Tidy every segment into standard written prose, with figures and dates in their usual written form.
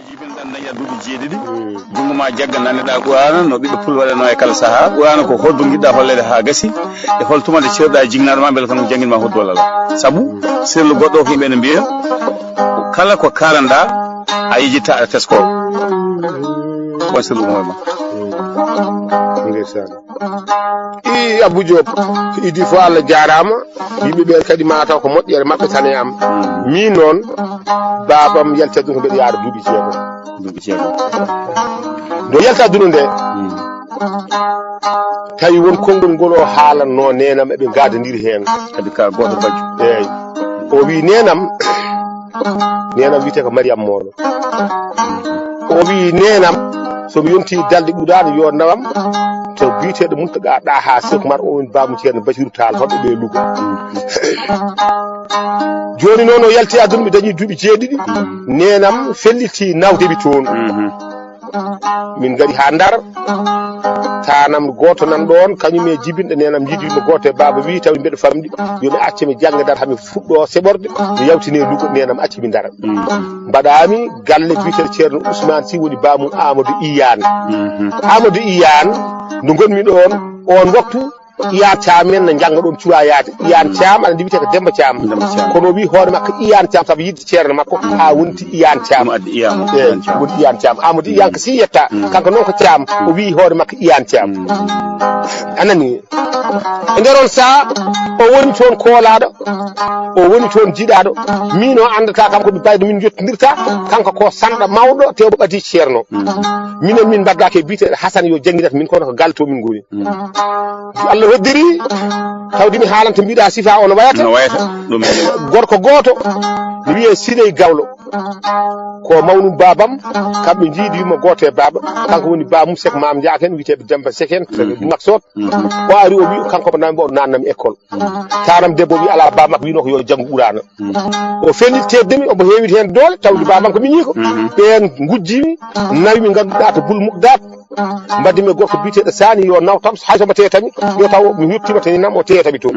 jibinɗan daña duuɓi jeeɗiɗi jungo ma jagga nanneɗa ɓurana no ɓiɗɗo pul waɗano e kala saaha ɓurana ko holɗo jiɗɗa hollede ha gassi e hol tuma nde cewɗa e jignaɗo ma beele tan ko jangguinma hoddu walla saabu sirlu goɗɗo ko yimɓe ne mbiya kala ko kalanɗa a yijitta aɗa tesko won sirlu mo ma ndeysaan i Abou Diop ko idi fo Allah jarama yimɓeɓe kadi mataw ko moƴƴere mabɓe tan e am min noon babam yalti aduna ko mbeɗa yaara duuɓi jeegom do yalti aduna nde tawi won konngol ngol o haalanno nenam eɓe gadodiri hen kadi ka goto bajju eyyi o wi nenam wiyete ko Mariame Mawɗo o wi nenam somi yonti dalde ɓuuɗano yo nawam to biteɗo Mountaga ɗa ha Cheikh Oumar o woni bamum ceerno Bassirou Tall hoɓɓe ɓe Louga joni noon o yalti aduna mi dañi duuɓi jeeɗiɗi nenam felliti nawdeɓi toon min gari ha Ndar tanam goto nan ɗon kañum e jibinɗo nenam jiidiɓe goto e baba wi tawi mbeɗa famɗi yomi acce mi jangga Ndar hami fuɗɗo seɓorde mi yawtine Louga nenam acci mi Ndar mbaɗami galle biteɗo ceerno Ousmane Sy woni bamum Amadou Iyane Amadou Iyane nde gonmi ɗon on waktu Iyane Thiam men ne jangga ɗon cuwayade Iyane Thiam aɗa wiyete ko Demba Thiam kono wi hoore makko Iyane Thiam sabu yidde ceerno makko ha wonti Iyane Thiam woni Iyane Thiam Amadou Iyane ko si yetta kanko noon ko Thiam o wi hoore makko Iyane Thiam anani e nder on saha o woni toon koolaɗo o woni toon jiiɗaɗo min o andata kam koɓe bayde min jottodirta kanko ko sanɗa mawɗo tewɓe ɓadi ceerno minen min mbaddake biteɗo Hasane yo jangguinata min kono ko galle to min goni Allah weddiri tawde mi haalanta mbiɗa sifa ono wayata gorko goto mi wiye Siley Gawlo ko mawnum babam kamɓe jiidi wimo goto e baba kanko woni bamum Sek Mam Diaken wiyeteɓe Demba Seken Maksot o ari o wi kanko mo nambi o nannami école tanam debbo wi ala baba makko wino ko yo janggo ɓurano o felliteddemi omo hewiti hen doole tawde babam ko miñi ko ɓen gujjimi nawi mi ganduɗa to Bul Mukdat mbaddimi e gorko biteɗo Sani yo naw tam hay somo tetami yo taw mi yettima tan nam o tetami to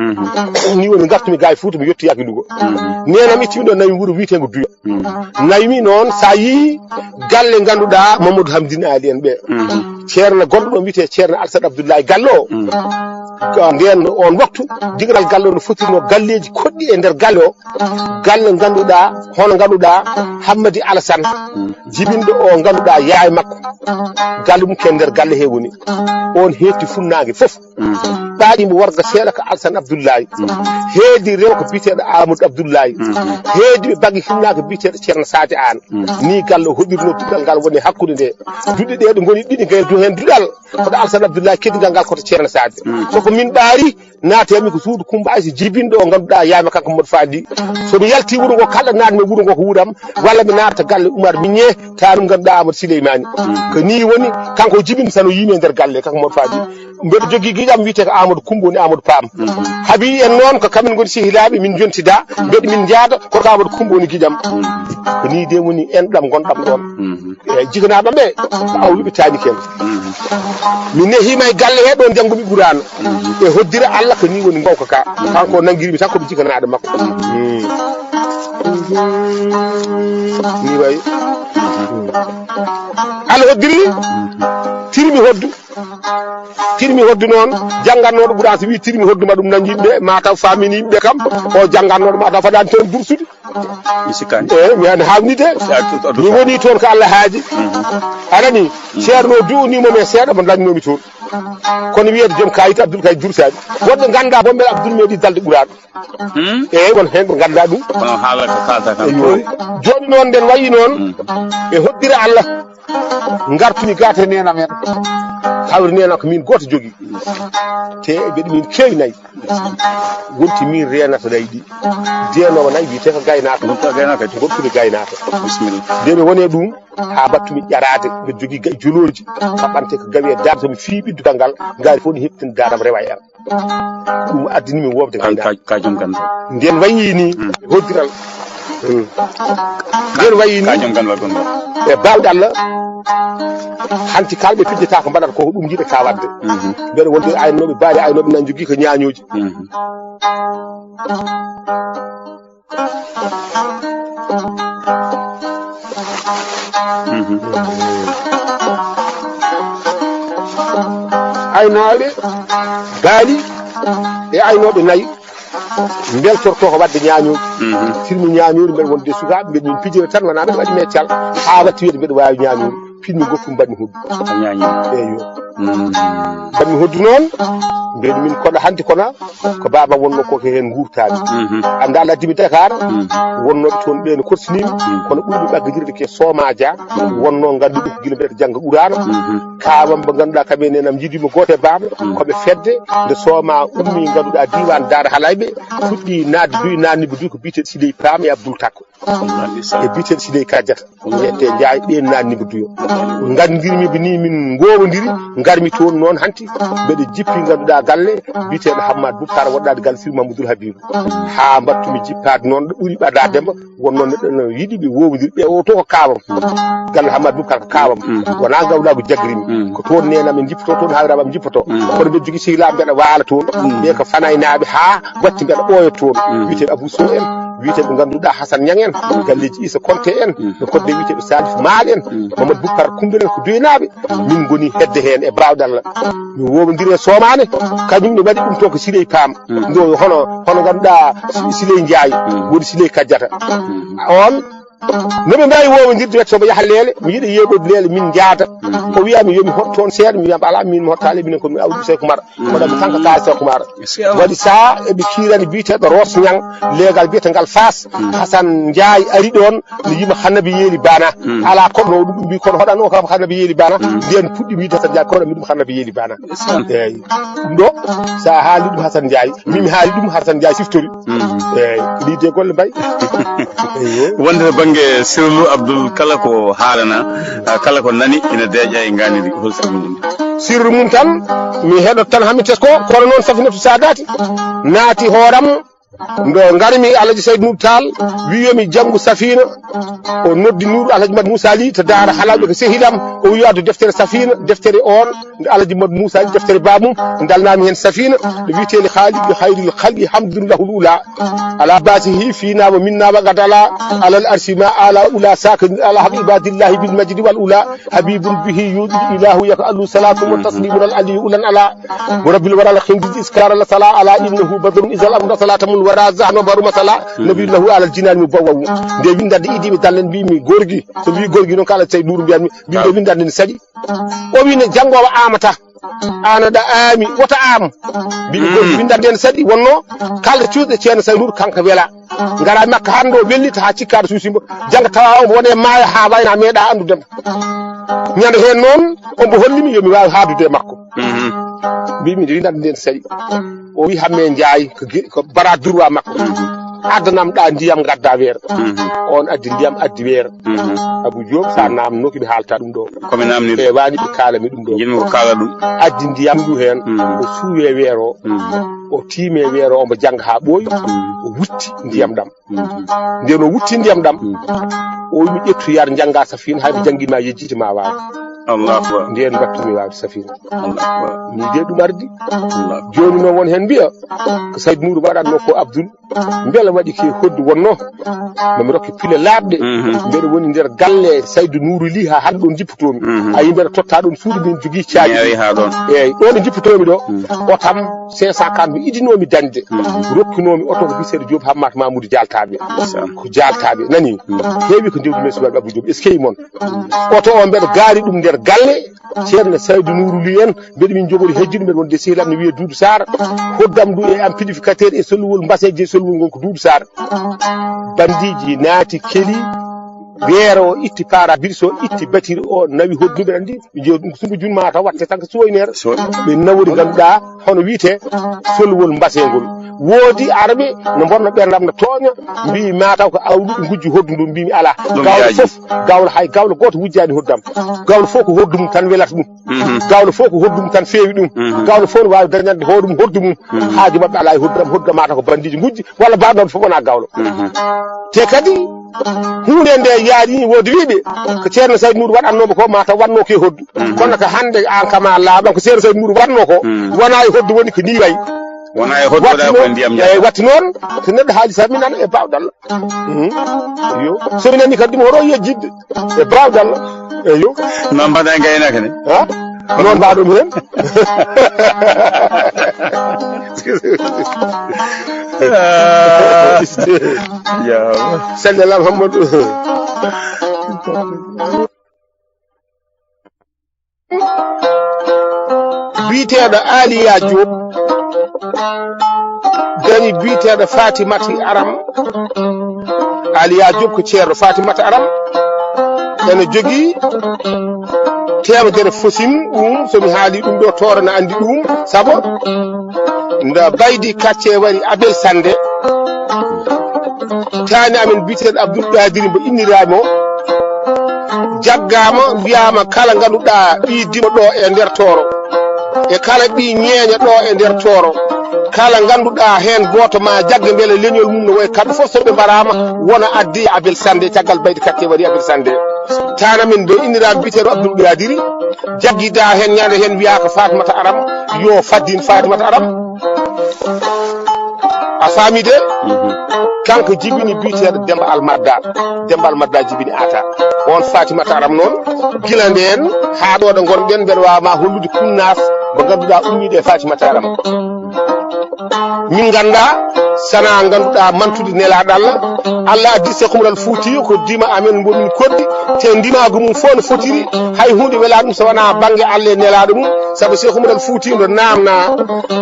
ni woni gartumi ga e Fouta mi yettiyaki Louga nenam ittimi ɗo nawi wuuro wiyetego Duya nawimi noon sa yi galle ganduɗa Mamadou Hamdine Ali en ɓe ceerno gonɗo ɗon wiyete ceerno Alassane Abdoulaye Gallo nden on waktu digal galle o no fotirno galleji koɗɗi e nder galle o galle ganduɗa hono ganduɗa Hammadi Alassane jibinɗo o ganduɗa yaye makko galle mum ken nder galle he woni on hetti funnague foof ɓaɗimo worga seeɗa ko Alassane Abdoulaye heedi rewko biteɗo Amadou Abdoulaye heedi ɓe bagui funnague biteɗo ceerno Sadio An ni galle o hoɗirno duɗal ngal woni hakkude nde duɗe ɗe ɗo goni ɗiɗi gay do hen duɗal koto Alassane Abdoulaye keddigal ngal koto ceerno Sadio soko min ɓaari naatemi ko suudu Coumba Aysa jibinɗo o ganduɗa yayma kanko Modou Fadi somi yalti wuuro ngo kala natmi wuuro ngo ko wuuram walla mi naata galle Oumar Migné tanum ganduɗa Amadou Souleymani ko ni woni kanko o jibinɗo tan o yimi e nder galle kanko Modou Fadi mbeɗo jogui guiƴam wiyete ko Amadou Coumba woni Amadou Pam haabi en noon ko kamin goni sehilaɓe min jontida mbeɗa min jaada koto Amadou Coumba woni guiƴam ko ni de woni enɗam gonɗam ɗon e jiganaɗam ɓe aw wiɓetani ken min nehima e galle he ɗon janggumi ɓurano e hoddira Allah ko ni woni gawka ka kanko nanguirimi tan koɓe jiganaɗo makko ni wayi Allah hoddiri tirmi hoddu noon janggannoɗo ɓuura so wi tirmi hodduma ɗum nangi yimɓe mataw famini yimɓe kam o janggannoɗo mataw faɗani toon dursude mi an hawnide mi woni toon ko Allah haaji anani ceerno du'unimomi e seeɗa mo dañnomi toon kono wiyede joom kayit Abdoul kay dursaɗi wonɓe ganda bo beele Abdoul meeɗi dalde ɓuuraɗo eyyi won hen ɓe ganda ɗum joni noon nden wayi noon e hoddire Allah gartumi gate nenam en hawri nenam ko min goto jogui te mbeɗa min kewi nayyi wonti min renata nayyi ɗi denowo nayyi wiyete ko gaynaka gottude gaynaka nde mi wone ɗum ha battumi ƴarade mbeɗa jogui joloji kaɓante ko gawi e dam somi fi ɓiddukal ngal gaari fof ne heɓtini dadam rewa e am ɗum addinimi wobde gaynaka nden wayi ni hoddiral nden wayi ni e bawɗe Allah hanti kalɓe pijjata ko mbaɗata ko ɗum jiɗata wadde mbeɗa wonde aynoɓe baali aynoɓe nan jogui ko ñañoji aynaaɓe baali e aynooɓe nayi beltorto ko wadde ñaañooji firmi ñaañoori mbeɗa wonde sukaaɓe mbeɗa min pijira tan wonaa mbeɗa waɗi meccal haa watti wiyde mbeɗa waawi ñaañoori pinmi gokkum mbaɗmi hoddu eeyo mbaɗmi hoddu noon mbeɗa min koɗa hanti kono ko baaba wonno ko heen nguurtaade annda laddimi Dakar wonnooɓe toon ɓee no korsinimi kono ɓurɓe ɓaggadirde ke Soma Dia wonno ngannduɗo ko gila mbeɗa jannga Ɓuraano kaawam mo ngannduɗaa kamen nenam jiidima gooto e baaba koɓe fedde nde Soma ummi ngannduɗaa diwan Daara Halayɓe fuɗɗi naatde duyi naatnibo duyi ko biyeteɗo Siley Pam e Abdoul Takko e biyeteɗo Siley Kadiata ete Ndiaye ɓen naatnibo duyo nganndirimiɓe ni min ngowodiri ngarmi toon noon hanti mbeɗa jippi ngannduɗaa galle biyeteɗo Hammadou Boubacar woɗɗade galle Sirou Mamadou Habibou haa mbattumi jippade noon ɗo ɓuri ɓadademba wonno neɗɗo no yiɗi ɓe wowodiri ɓe o to ko kaawam galle Hammadou Boubacar ko kaawam wona gawlago jaggirimi ko toon nenam en jippoto toon hawraɓe am jippoto kono mbeɗa jogui sehilaɓe mbeɗa waala toon ɓe ko fanaynaɓe haa watti mbeɗa ɓooya toon wiyeteɗo Abou Sow en wiyeteɓe ngannduɗaa Hassane Niang en galleji Issa Konté en no kodde wiyeteɓe Salif Maal en Mamadou Boubacar Koumben en ko doynaɓe min goni hedde heen e brawɗe Allah mi wowodiri e somane kañum ne waɗi ɗum to ko Siley Pam ndo hono ngannduɗaa Siley Ndiaye woni Siley Kadiata on noɓe mbawi wowodirde wette somo yaha leele mi yiiɗa yeeɗode leele min jaada o wiyami yomi hot toon seeɗa mi wiyama ala min mi hotta leele minen komi awdi Seydou Koumara waɗami tan ko kaali Seydou Koumara waɗi saa eɓe kiirani biyeteɗo Ros Niang leegal biyetegal Fass Hassane Ndiaye ari ɗon no yima Hannabi Yeeli Bana ala koɗno ɗum mbi kono hoɗano kam Hannabi Yeeli Bana nden puɗɗi wiide Hassane Ndiaye kono mi ɗum Hannabi Yeeli Bana eyyi ɗum ɗo sa haali ɗum Hassane Ndiaye mimi haali ɗum Hassane Ndiaye siftori eyyi liide golle mbayi wonde bange Sirlu Abdoul kala ko haalana kala ko nani ina deeƴa e nganiri hol sirlu mum sirru mum tan mi heɗot tan hammi tes ko kono noon Safinatu Sadati naati hooram ndo ngarmi Alaji Saydou Nour Tall wiyomi janngu Safina o noddi Nour Alaji Mad Moussa Ly to Daara Halayɓe ko sehilam o wi addu deftere Safina deftere on nde Alaji Mad Moussa Ly deftere babum dalnami hen Safina no wiyeteli Khalid hayril khalqi hamdulillahu ula ala basihi fina wa minna wa gadala ala al arsima ala ula sakin ala habibadillahi bil majdi wal ula habibun bihi yudi ilahu yaqalu salatu wa taslimun al ali ulan ala rabbil waral khindid iskara la sala ala innahu badrun izal amda salatamul wara zahno baru masala nabi lahu ala al jinan mubawwa de windade idimi dallen bi mi gorgi so wi gorgi non kala tay duru biyan mi de windade ni sadi o wi ne jangowa amata ana da ami wota am bi gorgi windade en sadi wonno kala cuude ceeno Saynour kanka wela ngara makka hando wellita ha cikkade suusimbo janga tawa on wone maaya ha wayna meeda andudem nyande hen non on bo hollimi yomi wawi haadude makko bimi de windade den sadi o wi hamme Ndiaye ko bara durwa makko addanam ɗa ndiyam gadda weere on addi ndiyam addi weere Abou Diop sa namnoki mi haalta ɗum ɗo komi namni e wani ɓe kaalami ɗum ɗo jinmi ko kaala ɗum addi ndiyam ɗum hen o suuwe weere o tiime weere o mbo jangga ha ɓooyi o wutti ndiyam ɗam nden o wutti ndiyam ɗam o wimi ƴettu yar jangga Safina hayɓe janggima yejjiti ma wawa Allah nden battumi wawde Safina ni de ɗum ardi joni noon won hen mbiya ko Saydou Nour waɗatno ko Abdoul beela waɗi ke hoddu wonno mami rokke pile laaɓɗe mbeɗa woni nder galle Saydou Nour Ly ha hande ɗon jippotomi ayi mbeɗa totta ɗon suudu min jogui caaji eyyi ɗo nde jippotomi ɗo o tam 540 mi idinomi dañde rokkinomi oto ko biseɗo Diop Hammat Mamoudou jaltaɓe ko jaltaɓe nani heewi ko jewdi men suwaɓe Abou Diop est ce que mon oto o mbeɗa gaari ɗum nder galle ceerno Saydou Nour Ly en mbeɗa min jogori hejjude mbeɗa wonde sehilam no wiye Doudou Sar hoddam ndu e amplificateur e solluwol mbaseje solluwol ngon ko Doudou Sar bandiji naati keli weere o itti parabrise o itti batiri o nawi hodduɓe andi ɓe jeeyi ɗum ko sumbu junma taw watte tan ko soynere ɓe nawori ganduɗa hono wiite solluwol mbasegol woodi arɓe no bonno ɓerdam no tooña mbi mataw ko awlu ɓe gujji hoddu ndu mbimi ala gawlo foof gawlo hay gawlo goto wujjani hoddam gawlo fof ko hoddu mum tan welata ɗum gawlo fof ko hoddu mum tan feewi ɗum gawlo fof ne wawi dañande hoore mum hoddu mum haaju mabɓe ala e hoddu mata ko bandiji gujji walla mbaɗon fof wona gawlo te kadi hunde nde yaari woodi wiiɓe ko ceerno Saydou Nour waɗannomo ko mata wanno ke hoddu kono ko hande an kama laaɓan ko ceerno Saydou Nour wanno ko wona e hoddu woni ko ni wayi wona e hoddoɗa ko ndiyam e watti noon so neɗɗo haali sami nana e bawdal yo somi nani kadi ɗum hoɗo yejjidde e bawdal eyo non mbaɗa e gaynaka ne ha noon mbaɗum hen sallallahu Muhammadu biiteɗo Aliya Diop dani biiteɗo Fatimata Aram Aliya Diop ko ceerno Fatimata Aram ene jogii temedere fosim ɗum somi haali ɗum ɗo toora na andi ɗum sabo nda baydi kacce wari Abel Sande tani amen biiteɗo Abdoul Qadiri mbo innirami o jaggama wiyama kala ganduɗa ɓi dimo ɗo e nder toro e kala ɓi ñeeña ɗo e nder toro kala ganduɗa hen goto ma jagga beele leñol mum no way kamɓe fof soɓe mbarama wona addi Abel Sande caggal baydi kacce wari Abel Sande tana min do innirami biteɗo Abdoul Qadiri jaggida hen ñande hen wiya ko Fatimata Aram yo faddin Fatimata Aram a faami de kanko jibini biteɗo Demba Almadda jibini ata on Fatimata Aram noon gila nden ha ɗo ɗo gonɗen mbeɗa wawma hollude kunnas mo ganduɗa ummide e Fatimata Aram min ganda sana ganduɗa mantude nelaɗo Allah addi Sekhoumaral Fouti ko dima amen bomin koddi te ndimago mum fof no fotiri hay hunde wela ɗum so wona banggue Allah e nelaɗo mum saabu Sekhoumaral Fouti ndo namna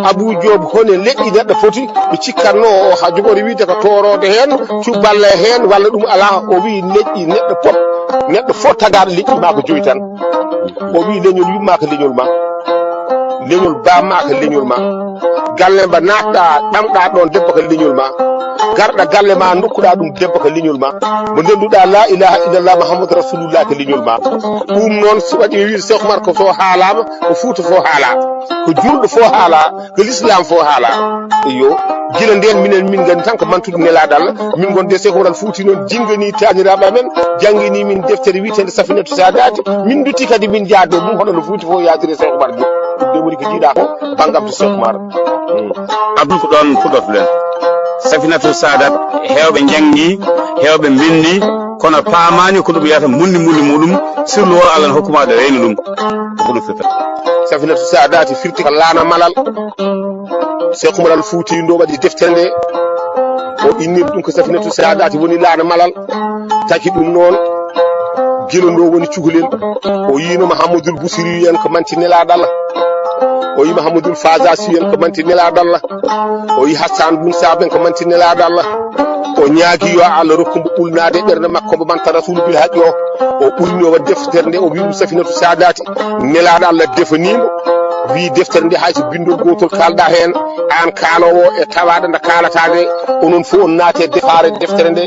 Abou Diop hone leƴƴi neɗɗo foti ɓe cikkanno o ha jogori wiide ko torode hen cubballa hen walla ɗum ala o wi leƴƴi neɗɗo fof tagaɗo leƴƴi ma ko joyi tan o wi leñol yumma ko leñol ma leñol bamma ko leñol ma galle mba natɗa ɗamɗa ɗon debbo ko leñol ma garɗa galle ma dokkuɗa ɗum debbo ko leñol ma mo ndenduɗa la ilaha illallah Muhammadu rasulullah ko leñol ma ɗum noon so waɗi wiide Cheikh Oumar ko so haalama ko Fouta fo haala ko julɗo fo haala ko l'islam fo haala iyo gila nden minen min gandi tan ko mantude nelaɗo Allah min gonde Cheikh Oumar Fouti noon jingani taniraɓe amen jangini min deftere wiitede Safinatu Sadati min dutti kadi min jaado ɗum hono no Fouti fo yadiri Cheikh Oumar ɗum de woni ko jiiɗa ko bangam to Cheikh Oumar Abdou ko ɗon fuɗɗotoɗen Safinatu Sadat hewɓe jangi hewɓe bindi kono paamani ko ɗum wiyata mundi muɗum sirlu o Allah hokkumaɗo reyna ɗum ko ɗum firta Safinatu Sadati firti ko laana malal Cheikh Oumar Fouti ndo waɗi deftere nde o inniri ɗum ko Safinatu Sadati woni laana malal taki ɗum noon gila ndo woni cukalel o yino Mahamadou Bousiri en ko manti nelaɗo Allah o yi Mahamadou Fazasi en ko manti nelaɗo Allah o yi Hassan Boun Saben ko manti nelaɗo Allah o ñaagi yo Allah rokkumbo ɓulnade ɓerde makko mbo manta rasulu bil haqqi o ɓurni o waɗi deftere nde o wi ɗum Safinatu Sadati nelaɗo Allah defanimo wi deftere nde hayso bindol gotol kalɗa hen an kalowo e tawaɗo nde kalata nde onon fof on naate defare deftere nde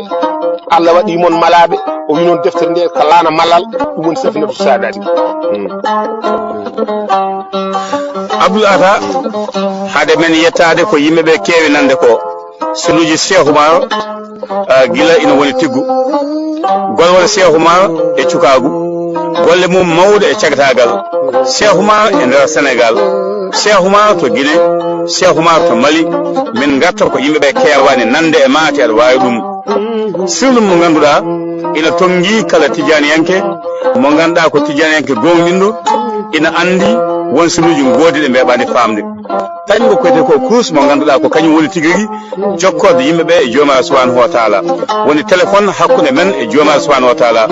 Allah waɗi mon malaɓe o wi noon deftere nde ko laana malal ɗum woni Safinatu Sadati Abdoul Ata hade men yettade ko yimɓeɓe kewi nande ko sunuji Cheikh Oumar gila ina woni tiggu golwol Cheikh Oumar e cukagu golle mum mawde e cagatagal Cheikh Oumar e nder Sénégal Cheikh Oumar to Guinée Cheikh Oumar to Mali min garta ko yimɓeɓe kewani nande e maate aɗa wawi ɗum sirlu mo ganduɗa ina tongi kala tijaniyanke mo ganduɗa ko tijaniyanke gonɗinɗo ina andi won sunuji godiɗe mbeɓani famde tawi ko koyte ko kurus mo ganduɗa ko kañum woni tigui jokkorde yimɓeɓe e jomiraɗo subhanahu wa taala woni téléphone hakkude men e jomiraɗo subhanahu wa taala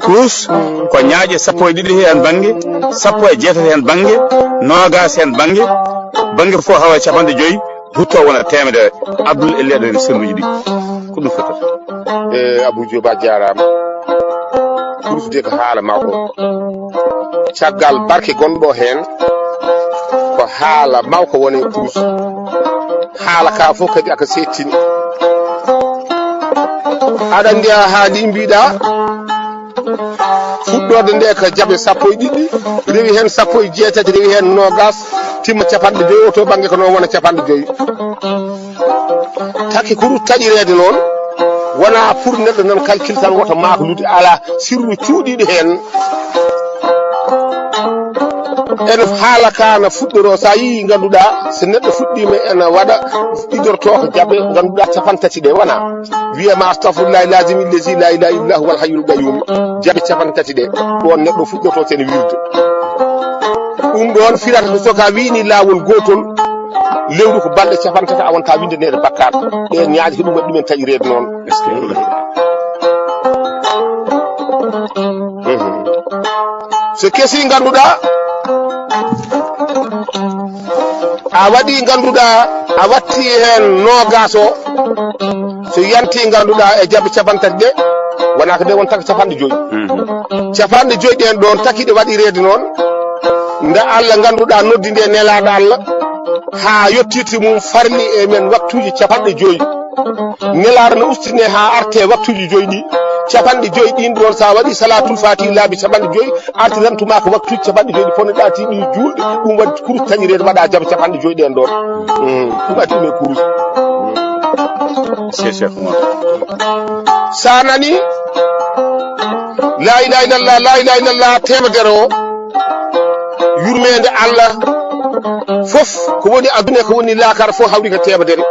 kurus ko ñaaƴe 12 hen banggue 16 hen banggue nogas hen banggue fof hawa 50 hutto wona temedere Abdoul elleɗo en sirluji ɗi ko ɗum fotata Abou Diop a jarama kurus de ko haala mawko caggal barke gonɗo hen ko haala mawko woni kurus haala ka fof kadi aka settini aɗa andi a haali mbiɗa fuɗɗode nde ko jaɓe 12 rewi hen 16 rewi hen nogas timma 50 oto banggue ko noon wona 50 taki kurus taƴirede noon wona pour neɗɗo nan calcule tan woto maklude ala sirru cuuɗiɗi hen ene haala kana fuɗɗoro sa yi ganduɗa so neɗɗo fuɗɗima ene waɗa ɗiɗorto ko jaɓe ganduɗa capantati ɗe wona wiyama astahfirullahi lazim illesi la ilaha illa huwal hayyul qayyum jaɓe capantati ɗe ɗon neɗɗo fuɗɗoto sene wirde ɗum ɗon firata so soka wini lawol gotol lewru ko balɗe capantati a wonta winde nede bakkat ɗen ñaaji ko ɗum waɗi ɗumen taƴirede noon so kesi ganduɗa a waɗi ganduɗa a watti hen nogas o so yanti ganduɗa e jaɓe capantati ɗe wona ko nde won taka capanɗe joyyi capanɗe joyyi ɗen ɗon takiɗe waɗi reede noon nde Allah ganduɗa noddi nde nelaɗo Allah ha yettirti mum farli e men waktuji capanɗe joyyi nelaɗo no ustine ha arte waktuji joyyi ɗi capanɗe joyyi ɗin ɗon sa waɗi salatul fati laabi capanɗe joyyi artirantuma ko waktuji capanɗe joyyi ɗi ponnoɗa tiɗi julɗe ɗum waɗi kurus tañirede waɗa jaɓe capanɗe joyyi ɗen ɗon ɗum ati ɗum e kurus sa nani la ilaha illallah la ilaha illallah temedere o yurmede Allah fof ko woni aduna ko woni laakar fof hawri ko temedere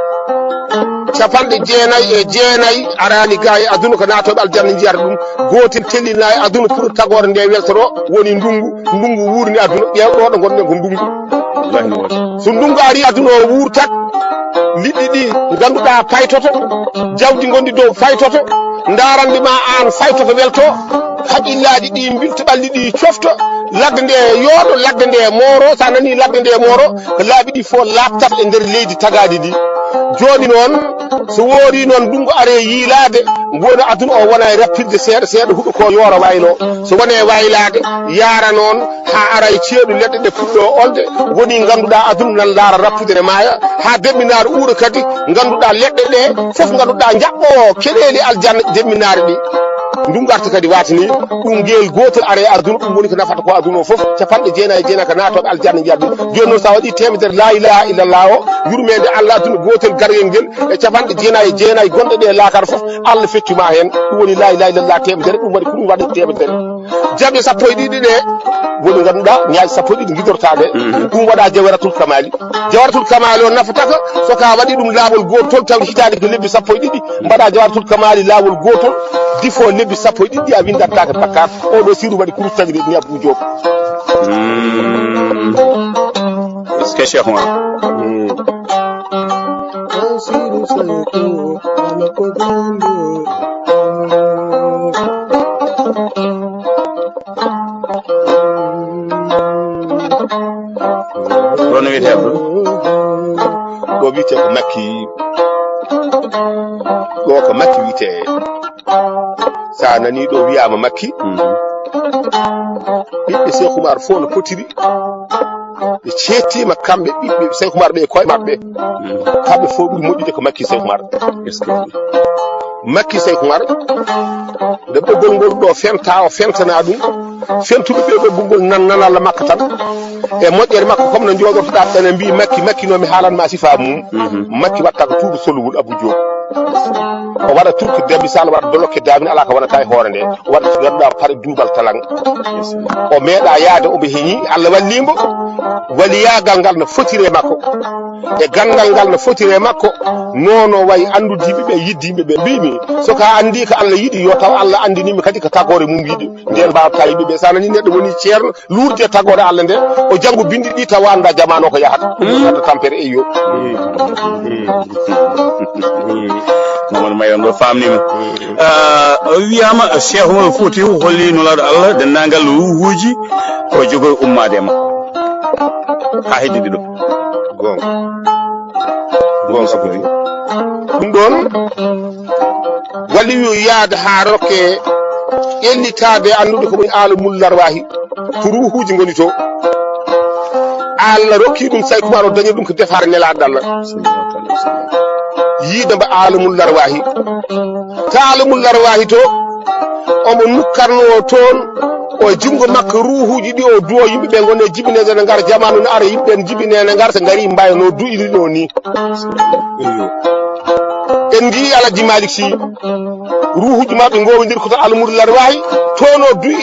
capanɗe jeenayyi arani ga e aduna ko natoɓe aljanna jiyata ɗum gotel tellina e aduna pour tagore nde weltoro woni ndungu wurni aduna ƴewɗo ɗo gonɗen ko ndungu so ndungu ari aduna o wurtat liɗɗi ɗi ganduɗa paytoto jawdi gondi dow faytoto darandema an faytoto welto haqillaji ɗi bilto ɓalli ɗi cofto ladde nde yooɗo ladde nde mooro sa nani ladde nde mooro ko laabi ɗi fo labtat e nder leydi tagadi ɗi joni noon so woori noon ndungu are yiilade woni aduna o wona e rappirde seeɗa seeɗa huuɗo ko yoora waylo so wone waylade yaara noon ha ara e ceeɗu leɗɗe ɗe puɗɗo olde woni ganduɗa aduna nan laara rappude ne maaya ha debminare uura kadi ganduɗa leɗɗe ɗe foof ganduɗa jaɓɓo keɗeli aljanna debminare ɗi ndum garta kadi watani ɗum guel gotel are aduna ɗum woni ko nafata ko aduna o foof capanɗe jeenayyi e jeenayyi ko natoɓe aljanna jiya ɗum joni noon sa waɗi temedere la ilaha illallah o yurmede Allah aduna gotel gargel ngel e capanɗe jeenayyi e jeenayyi gonɗe ɗe laakar foof Allah feccuma hen ɗum woni la ilaha illallah temedere ɗum waɗi ko ɗum waɗi temedere jaɓe sappo e ɗiɗi ɗe woni ganduɗa ñaaji sappo e ɗiɗi guidortaɗe ɗum waɗa jawaratul kamali o nafataka soka waɗi ɗum lawol gotol taw hitande ko lebbi sappo e ɗiɗi mbaɗa jawaratul kamali lawol gotol difo lebbi sappo e ɗiɗi a windattake bakkat oɗo siru waɗi kurus tagiri ni Abou Diop est-ce que Cheikh Oumar ɗon wiyete ɗo wiyete ko makki ɗo ko makki wiyete sa nani ɗo wiyama makki ɓiɓɓe Cheikh Oumar fof no potiri ɓe cettima kamɓe ɓiɓɓe Cheikh Oumar ɓe e koye mabɓe kamɓe fof ɓuri moƴƴude ko makki Cheikh Oumar makki Cheikh Oumar nde ɓoggol ngol ɗo fenta o fentana ɗum fentuɓe ɓe ɓoggol nanalla makka tan e moƴƴere makko comme no jooɗotoɗa ene mbi makki nomi haalanma sifa mum makki watta ko tuuba solowol Abou Diop o waɗa turki dembi sala waɗa dolokke damine ala ko wonata e hoore nde o waɗa ganduɗa paare duubal talan o meeɗa yaade omo heeñi Allah wallimo waliyagal ngal no fotire makko e gandal ngal no fotire makko nono wayi andudiɓeɓe yiddiɓeɓe mbimi soka andi ko Allah yiiɗi yo taw Allah andinimi kadi ko tagore mum yiiɗi nden mbawata yimɓeɓe sa nani neɗɗo woni ceerno luurde tagore Allah nde o janggo bindi ɗi taw anda jamano ko yahata adda tampere e yo Mamadou Mayon ɗo famnima wiyama Cheikh Oumar Fouti holli nulaɗo Allah dendagal ruhuji ko jogoy ummadema ha heddiɗi ɗo gon sabudi ɗum ɗon walli yo yaade ha rokke ƴellitade andude ko woni alamul larwahi to ruhuji goni to Allah rokki ɗum Cheikh Oumar o dañi ɗum ko defare nelaɗo Allah yiide mba alamul larwahi ta alamul larwahi to omo nukkarno toon o jungo makko ruhuji ɗi o duwo yimɓeɓe gonne jibinede ne gara jamanu ne ara yimɓe ne jibine ne gara so gari mbayno du'irino ni en ndi Alaji Malick Sy ruhuji mabɓe gowodir koto alamul larwahi toon o du'i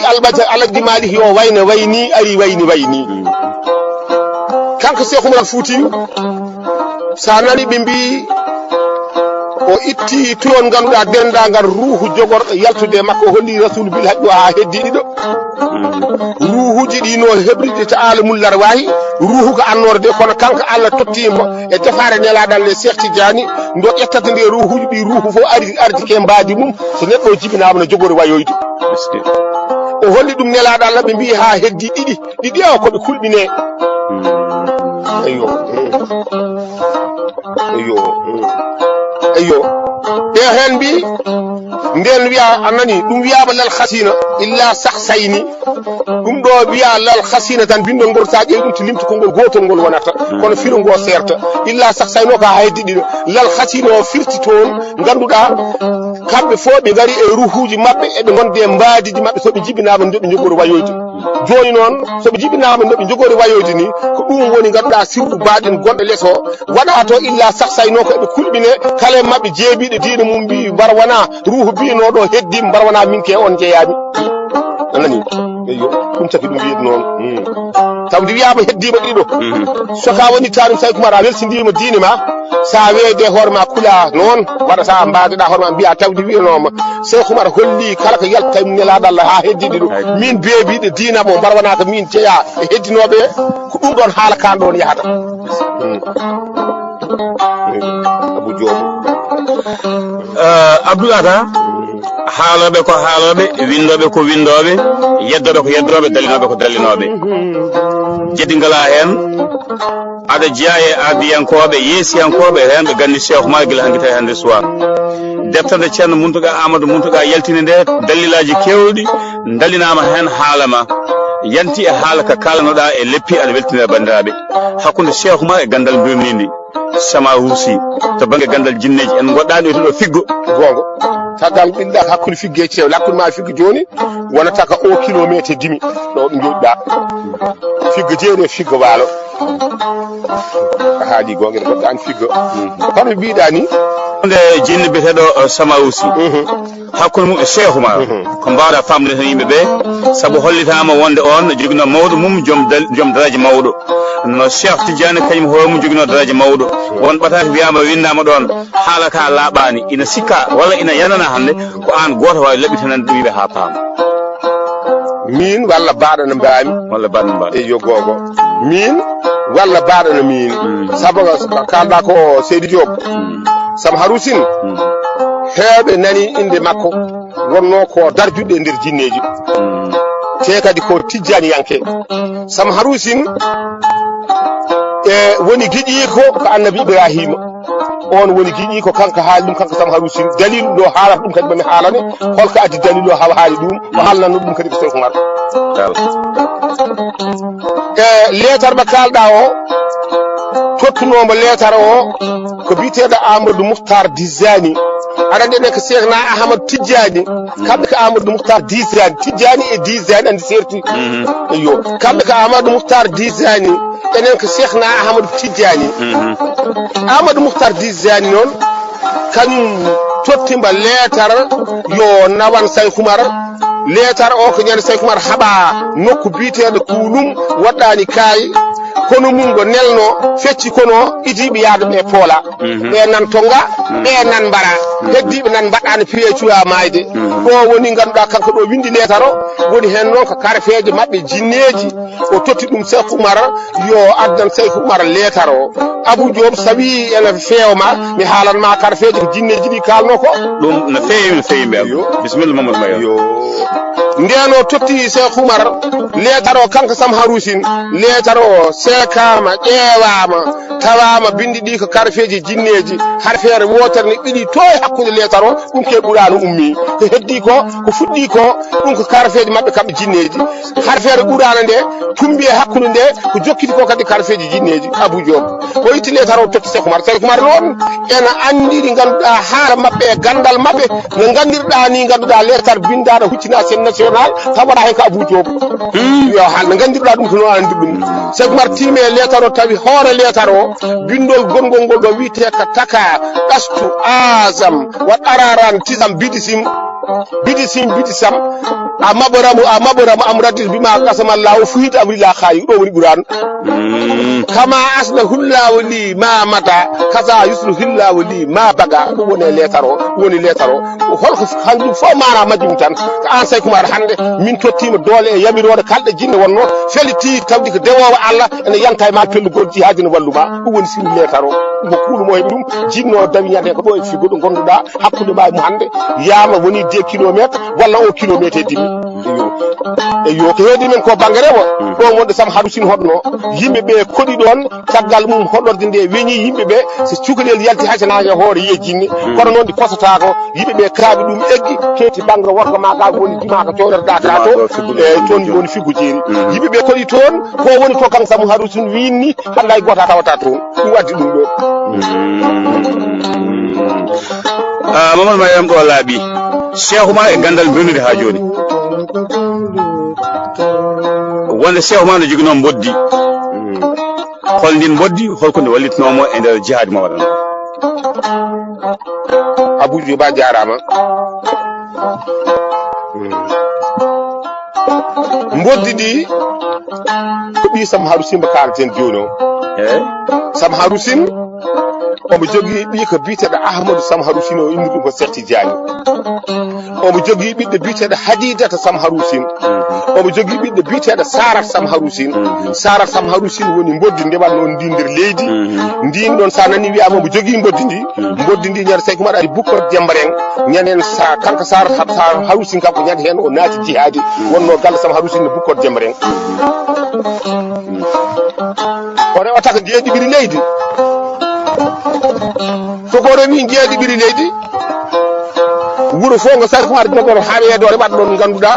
Alaji Malick yo wayne wayni ari wayni kanko Cheikh Oumar Fouti sa nani ɓe mbi o itti toon ganduɗa dendagal ruuhu jogorɗo yaltude makko o holli rasul bil haqqi ha heddi ɗiɗo ruuhuji ɗi no hebride to alamullar wayi ruuhu ko annorde kono kanko Allah tottimo e defare nelaɗal le Cheikh Tidiane ndo ƴettata nde ruuhuji ɗi ruuhu fof ardi ke mbadi mum so neɗɗo o jibinama no jogori wayoyde o holli ɗum nelaɗo Allah ɓe mbi ha heddi ɗiɗi o koɓe kulɓine eyo ɓe hen mbi nden wiya anani ɗum wiyama lal khasina illa sakhsayni ɗum ɗo wiya lal khasina tan bindol ngol sa ƴeewi ɗum to limti kongol gotol ngol wonata kono filo ngo serta illa sakhsayno ka haydi ɗiɗo lal khasina o firti toon ganduɗa kamɓe fo ɓe gari e ruhuji mabɓe eɓe gonde e mbadiji mabɓe soɓe jibinama ndeɓe jogori wayoyde joni noon soɓe jibinama ndeɓe jogori wayoyde ni ko ɗum woni ganduɗa sirru baɗen gonɗo lees o waɗa to illa sakhsayno ko eɓe kulɓine kala mabɓe jeebiɗe diine mum mbi mbarwana ruhu binoɗo heddi mbarwana min ke on jeeyami anani eyo ɗum taki ɗum wiide noon tawde wiyama heddima ɗiɗo soka woni tanum Cheikh Oumar a welsidima diine ma sa weede hoore ma kula noon waɗata mbadeɗa hoore ma mbiya tawde wiyanoma Cheikh Oumar holli kala ko yalta tawi nelaɗo Allah ha heddi ɗiɗo min beebiɗe diina mo mbarwana ko min jeeya e heddinoɓe ko ɗum ɗon haala kan ɗon yahata Abou Diop Abdoulata haaloɓe ko haaloɓe windoɓe ko windoɓe yeddoɓe ko yeddoɓe dallinoɓe ko dallinoɓe jedi ngala hen aɗa jeeya e ardiyankoɓe yeesiyankoɓe hen ɓe gandi Cheikh Oumar guila hanki tawi hande soir deftande ceerno Mountaga Amadou Mountaga yaltini nde dalilaji kewɗi dallinama hen haalama yanti e haala ka kalanoɗa e leppi aɗa weltinira bandiraɓe hakkude Cheikh Oumar e gandal birnidi sama huusi to banggue gandal jinneji en goɗɗani e toɗo figgo gongo tagal ɓilla hakkude figge cewle hakkude ma figge joni wonata ka 1 kilométre demi ɗo ɗo joɗɗa figge jeeni e figge waalo a haali gonga ne goɗɗa an figge kono mbiɗa ni nde jinni biyeteɗo sama huusi hakkude mum e Cheikh Oumar ko mbawɗa famde tan yimɓeɓe saabu hollitama wonde on ne jogino mawɗo mum joom daraja mawɗo no Cheikh Tidiane kañum hoore mum jogino daraja mawɗo won ɓataki wiyama windama ɗon haalaka laaɓani ina sikka walla ina yanana hande ko an goto wawi laɓitanande ɗum yimɓe ha paama min walla baɗana mbami walla baɗana mbaɗa e yo gogo min walla baɗana min saabu kalɗa ko Seydi Diop Sam Harousine heɓe nani inde makko wonno ko darjuɗe e nder jinneji te kadi ko Tidiane yanke Sam Harousine e woni giƴiko ko annabi Ibrahima on woni giƴiko kanko haali ɗum kanko Sam Harousine dalilu ɗo haalata ɗum kadi mami haalane holko addi dalilu o hawa haali ɗum o haalnanno ɗum kadi ko Cheikh Oumar e leetar mo kalɗa o tottunomo leetar o ko biteɗo Amadou Mouhtar Dizani aɗa andi enen ko Cheikhna Ahmadou Tidiane kamɓe ko Amadou Mouhtar Dizani Tidiane e Dizani andi serti eyo kamɓe ko Amadou Mouhtar Dizani enen ko Cheikhna Ahmadou Tidiane Amadou Mouhtar Dizani noon kañum tottimba leetar yo nawan Cheikh Oumar leetar o ko ñande Cheikh Oumar haɓa nokku biteɗo Kulum waɗɗani kaayi kono mum go nelno fecci kono idiɓe yaade ɓe poola ɓe nan tonga ɓe nan mbara heddiɓe nan mbaɗani piye cuwa mayde o woni ganduɗa kanko ɗo windi leetar o woni hen noon ko karfeje mabɓe jinneji o totti ɗum Cheikh Oumar yo addan Cheikh Oumar leetar o Abou Diop so wi ene fewma mi haalanma karfeje ko jinneji ɗi kalno ko ɗum no fewi mbe bisimilla Mamadou Mayo nden o totti Cheikh Oumar leetar o kanko Sam Harousine leetar o sekama ƴeewama tawama bindi ɗi ko karfeji jinneji harfere wotere ne ɓiɗi to e hakkude leetar o ɗum ke ɓurano ummi ko heddi ko fuɗɗi ko ɗum ko karfeji mabɓe kamɓe jinneji harfere ɓurano nde tumbi e hakkude nde ko jokkiti ko kadi karfeji jinneji Abou Diop o itti leetar o totti Cheikh Oumar Cheikh Oumar noon ena andi ɗi ganduɗa haala mabɓe e gandal mabɓe no gandirɗa ni ganduɗa leetar bindaɗo huccina sen national taw waɗa hen ko Abou Diop yo haal no gandirɗa ɗum ko noon andi ɗum Cheikh Oumar tiimi e leetar o tawi hoore leetar o bindol gongol ngol ɗo wiite ka taka ɗastu asam wa ɗararan tisam bidisam a maɓoramu am radis bima kasama lawo fuyide amrila hayi ɗo woni ɓuran kama asna hullawo li ma mata kasa yuslu hillawo li ma baga ɗum woni lettre o woni lettre o holko hanjum fof mana majjum tan ko an Say Kumar hande min tottima doole e yamirode kalɗe jinne wonno feliti tawdi ko dewowo Allah ene yanta e ma pellugol jihadi no walluma ɗum woni sirru lettre o ɗum kuuɗo mo heɓi ɗum jinno dawi ñande ko ɗo e figo ɗo gonduɗa hakkude ma e mo hande yama woni 2 kilométre walla 1 kilométre e demi eyo ko heedi men ko banggue rewo ɗo wonde sam haɗu sin hoɗno yimɓeɓe koɗi ɗon caggal mum hoɗorde nde weñi yimɓeɓe so cukalel yalti hasanake hoore yejjinni kono noon ɗi posotako yimɓeɓe kaaɓi ɗum eggi keeti banggue worko ma ka woni dima ko coɗorɗa ka to e toon woni figgu jeeri yimɓeɓe koɗi toon ko woni to kan samu haɗu sin winni handa e goota tawata toon ɗum waddi ɗum ɗo Mamadou Mariam ɗo laaɓi Cheikh Oumar e gandal bennude ha joni wonde Cheikh Oumar no jogui noon boddi hol ndin boddi holko nde wallitinomo e nder jihadi mo waɗano Aboudio Ba jarama boddi ɗi ko ɓi Sam Haru Simba kalten joni o Sam Haru Sim omo jogui ɓi ko biteɗo Ahmadou Sam Haru Sim o inni ɗum ko Serti Diani omo jogui ɓiɗɗo biteɗo Hadidata Sam Haru Sim omo jogui ɓiɗɗo biteɗo Sarat Sam Haru Sim Sarat Sam Haru Sim woni boddi ndewanno ndi nder leydi ndin ɗon sa nani wiyama omo jogui boddi ndi ñande Say Kumar ari Boukkor Dembareng ñanen sa kanko Sarat Haru Sim kanko ñande hen o naati jihadi wonno galle Sam Haru Sim no Boukkor Dembareng o rewata ko jeeɗiɓiri leydi soko remi jeeɗiɓiri leydi wuro fof ngo Say Kumar jogoro ha weedore ɓaɗa ɗon ganduɗa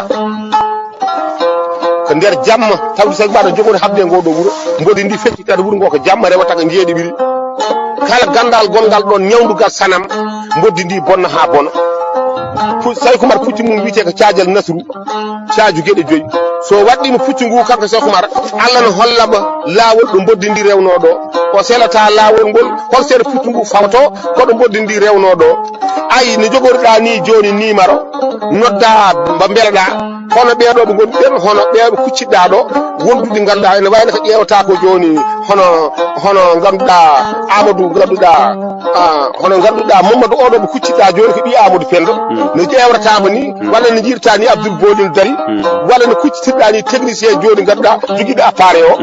ko nder jamma tawde Say Kumar jogori habde ngoɗo wuro mbodi ndi feccitade wuro ngo ko jamma rewata ko jeeɗiɓiri kala gandal gongal ɗon ñawdugal sanam mboddi ndi bonna ha bona Say Kumar pucci mum wiite ko caajal nasru caaju gueɗe 5 so waɗɗimo pucci ngu kanko Say Kumar Allah no hollamo laawol ɗo mboddi ndi rewno ɗo o selata laawol ngol hol seeɗa pucci ngu fawto koɗo mboddi ndi rewno ɗo ayi no jogoriɗa ni joni nimaro nodda mba beeleɗa hono ɓeeɗo ɓe gonɗen hono ɓeeɓe kucciɗɗa ɗo wondude ganduɗa ene wayno ko ƴewta ko joni hono ganduɗa Amadou ganduɗa hono ganduɗa Mamadou oɗo ɓe kucciɗɗa joni ko ɓi Amadou Pendo no ƴewratamo ni walla no jiirta ni Abdoul Bolil Dari walla no kuccitirɗa ni technicien joni ganduɗa joguiɗo appareil o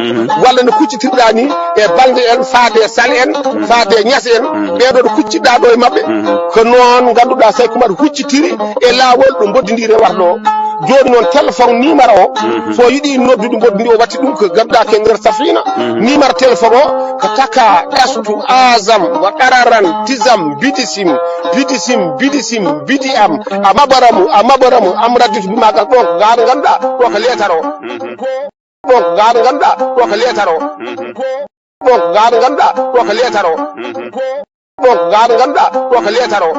walla no kuccitirɗa ni e balde en faade Sal en faade Niass en ɓeeɗo ɗo kucciɗɗa ɗo e mabɓe ko noon ganduɗa Say Kumar huccitiri e laawol ɗo mboddi rewatno joni noon téléphone numéro o so yiiɗi noddude mboddi ndi o watti ɗum ko ganduɗa ke nder safina numéro téléphone o ko taka ɗastu asam wa ɗararan tisam bidisim bidi am a maɓoramu am radditu bimagal ɗon ko gaɗo ganduɗa ɗo ko lettre o ɗon ko gaɗo ganduɗa ɗo ko lettre o ɗon ko gaɗo ganduɗa ɗo ko lettre o ɗon ko gaɗo ganduɗa ɗo ko lettre o